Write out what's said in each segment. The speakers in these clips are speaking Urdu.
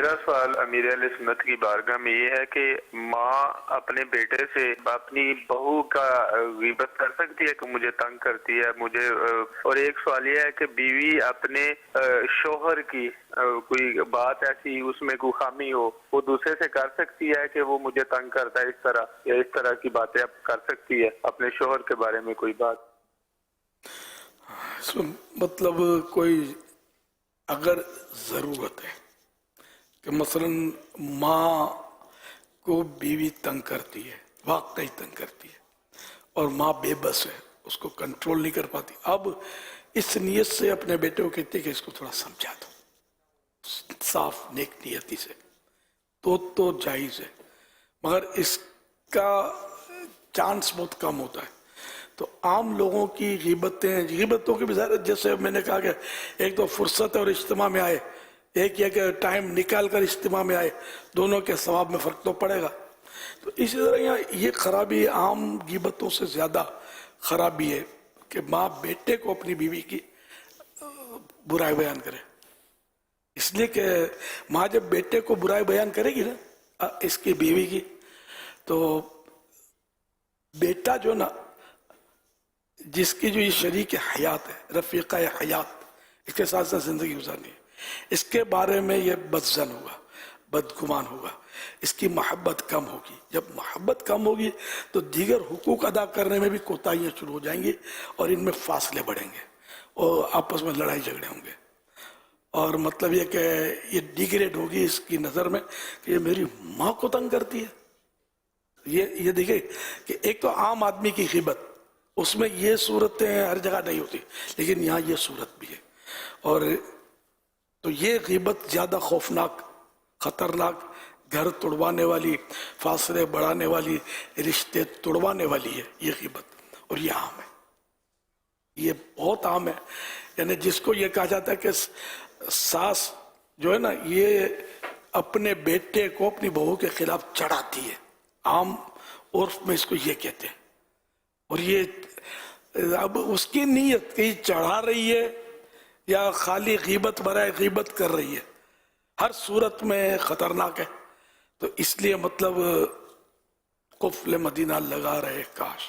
میرا سوال امیر اہل سنت کی بارگاہ میں یہ ہے کہ ماں اپنے بیٹے سے اپنی بہو کا غیبت کر سکتی ہے کہ مجھے تنگ کرتی ہے مجھے، اور ایک سوال یہ ہے کہ بیوی اپنے شوہر کی کوئی بات ایسی اس میں کوئی خامی ہو وہ دوسرے سے کر سکتی ہے کہ وہ مجھے تنگ کرتا ہے اس طرح، یا اس طرح کی باتیں اب کر سکتی ہے اپنے شوہر کے بارے میں کوئی بات؟ مطلب کوئی اگر ضرورت ہے کہ مثلا ماں کو بیوی تنگ کرتی ہے، واقعی تنگ کرتی ہے، اور ماں بے بس ہے، اس کو کنٹرول نہیں کر پاتی، اب اس نیت سے اپنے بیٹے کو کہتے کہ اس کو تھوڑا سمجھا دو صاف نیک نیتی سے، تو جائز ہے، مگر اس کا چانس بہت کم ہوتا ہے۔ تو عام لوگوں کی غیبتوں کی بھی ظاہر، جیسے میں نے کہا کہ ایک تو فرصت اور اجتماع میں آئے، ایک یہ کہ ٹائم نکال کر اجتماع میں آئے، دونوں کے ثواب میں فرق تو پڑے گا۔ تو اسی طرح یہاں یہ خرابی عام غیبتوں سے زیادہ خرابی ہے کہ ماں بیٹے کو اپنی بیوی کی برائی بیان کرے، اس لیے کہ ماں جب بیٹے کو برائی بیان کرے گی نا اس کی بیوی کی، تو بیٹا جو نا جس کی جو یہ شریک حیات ہے، رفیقہ حیات، اس کے ساتھ ساتھ زندگی گزارنی ہے، اس کے بارے میں یہ بدظن ہوگا، بدگمان ہوگا، اس کی محبت کم ہوگی۔ جب محبت کم ہوگی تو دیگر حقوق ادا کرنے میں بھی کوتاہیاں شروع ہو جائیں گی، اور ان میں فاصلے بڑھیں گے اور آپس میں لڑائی جھگڑے ہوں گے، اور مطلب یہ کہ یہ ڈیگریڈ ہوگی اس کی نظر میں کہ یہ میری ماں کو تنگ کرتی ہے۔ یہ دیکھیں کہ ایک تو عام آدمی کی غیبت، اس میں یہ صورتیں ہر جگہ نہیں ہوتی، لیکن یہاں یہ صورت بھی ہے، اور تو یہ غیبت زیادہ خوفناک، خطرناک، گھر توڑوانے والی، فاصلے بڑھانے والی، رشتے توڑوانے والی ہے یہ غیبت، اور یہ عام ہے، یہ بہت عام ہے۔ یعنی جس کو یہ کہا جاتا ہے کہ ساس جو ہے نا یہ اپنے بیٹے کو اپنی بہو کے خلاف چڑھاتی ہے، عام عرف میں اس کو یہ کہتے ہیں، اور یہ اب اس کی نیت کہ یہ چڑھا رہی ہے یا خالی غیبت برائے غیبت کر رہی ہے، ہر صورت میں خطرناک ہے۔ تو اس لیے مطلب قفل مدینہ لگا رہے کاش،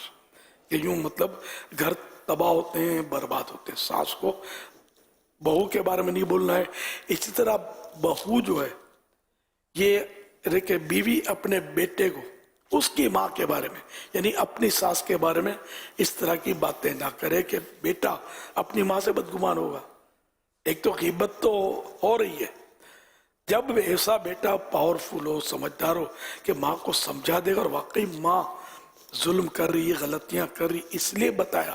کہ یوں مطلب گھر تباہ ہوتے ہیں، برباد ہوتے ہیں۔ ساس کو بہو کے بارے میں نہیں بولنا ہے، اسی طرح بہو جو ہے یہ کہ بیوی اپنے بیٹے کو اس کی ماں کے بارے میں، یعنی اپنی ساس کے بارے میں اس طرح کی باتیں نہ کرے کہ بیٹا اپنی ماں سے بدگمان ہوگا۔ ایک تو غیبت تو ہو رہی ہے، جب ایسا بیٹا پاورفل ہو، سمجھدار ہو کہ ماں کو سمجھا دے گا، اور واقعی ماں ظلم کر رہی ہے، غلطیاں کر رہی، اس لیے بتایا،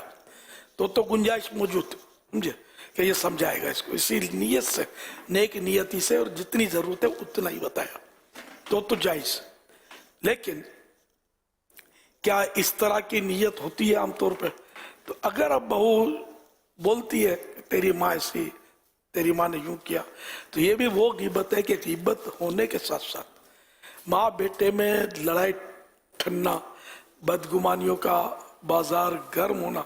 تو گنجائش موجود ہے، سمجھے کہ یہ سمجھائے گا اس کو، اسی نیت سے، نیک نیتی سے، اور جتنی ضرورت ہے اتنا ہی بتایا، تو جائز۔ لیکن کیا اس طرح کی نیت ہوتی ہے عام طور پہ؟ تو اگر اب بہو بولتی ہے تیری ماں ایسی، تیری ماں نے یوں کیا، تو یہ بھی وہ غیبت ہے کہ غیبت ہونے کے ساتھ ساتھ ماں بیٹے میں لڑائی ٹھننا، بدگمانیوں کا بازار گرم ہونا،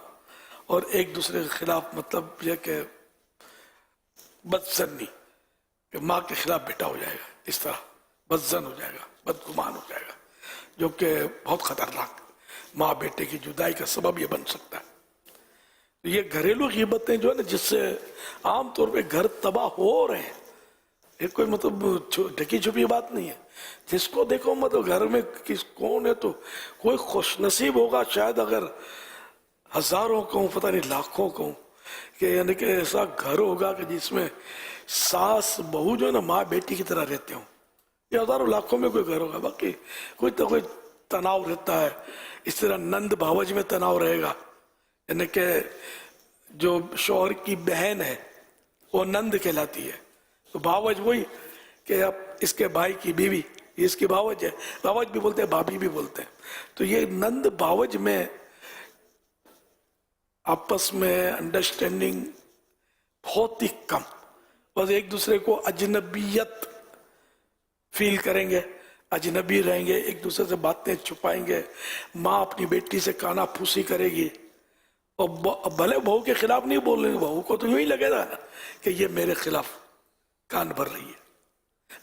اور ایک دوسرے کے خلاف مطلب یہ کہ بدظنی، کہ ماں کے خلاف بیٹا ہو جائے گا، اس طرح بدظن ہو جائے گا، بدگمان ہو جائے گا، جو کہ بہت خطرناک، ماں بیٹے کی جدائی کا سبب یہ بن سکتا ہے۔ یہ گھریلو غیبتیں جو ہے نا، جس سے عام طور پہ گھر تباہ ہو رہے ہیں، یہ کوئی مطلب ڈھکی چھپی بات نہیں ہے، جس کو دیکھو مطلب گھر میں کون ہے، تو کوئی خوش نصیب ہوگا شاید، اگر ہزاروں کہوں پتہ نہیں لاکھوں کہوں، کہ یعنی کہ ایسا گھر ہوگا کہ جس میں ساس بہو جو ہے نا ماں بیٹی کی طرح رہتے ہوں، یہ ہزاروں لاکھوں میں کوئی گھر ہوگا، باقی کوئی تو کوئی تناؤ رہتا ہے۔ اس طرح نند بھاوج میں تناؤ رہے گا، یعنی کہ جو شوہر کی بہن ہے وہ نند کہلاتی ہے، تو بھاوج وہی کہ اب اس کے بھائی کی بیوی، یہ اس کی بھاوج ہے، بھاوج بھی بولتے ہیں، بھابھی بھی بولتے ہیں، تو یہ نند بھاوج میں آپس میں انڈرسٹینڈنگ بہت ہی کم، بس ایک دوسرے کو اجنبیت فیل کریں گے، اجنبی رہیں گے، ایک دوسرے سے باتیں چھپائیں گے، ماں اپنی بیٹی سے کانا پھوسی کرے گی، اور بھلے بہو کے خلاف نہیں بول رہے، بہو کو تو یوں ہی لگے گا کہ یہ میرے خلاف کان بھر رہی ہے،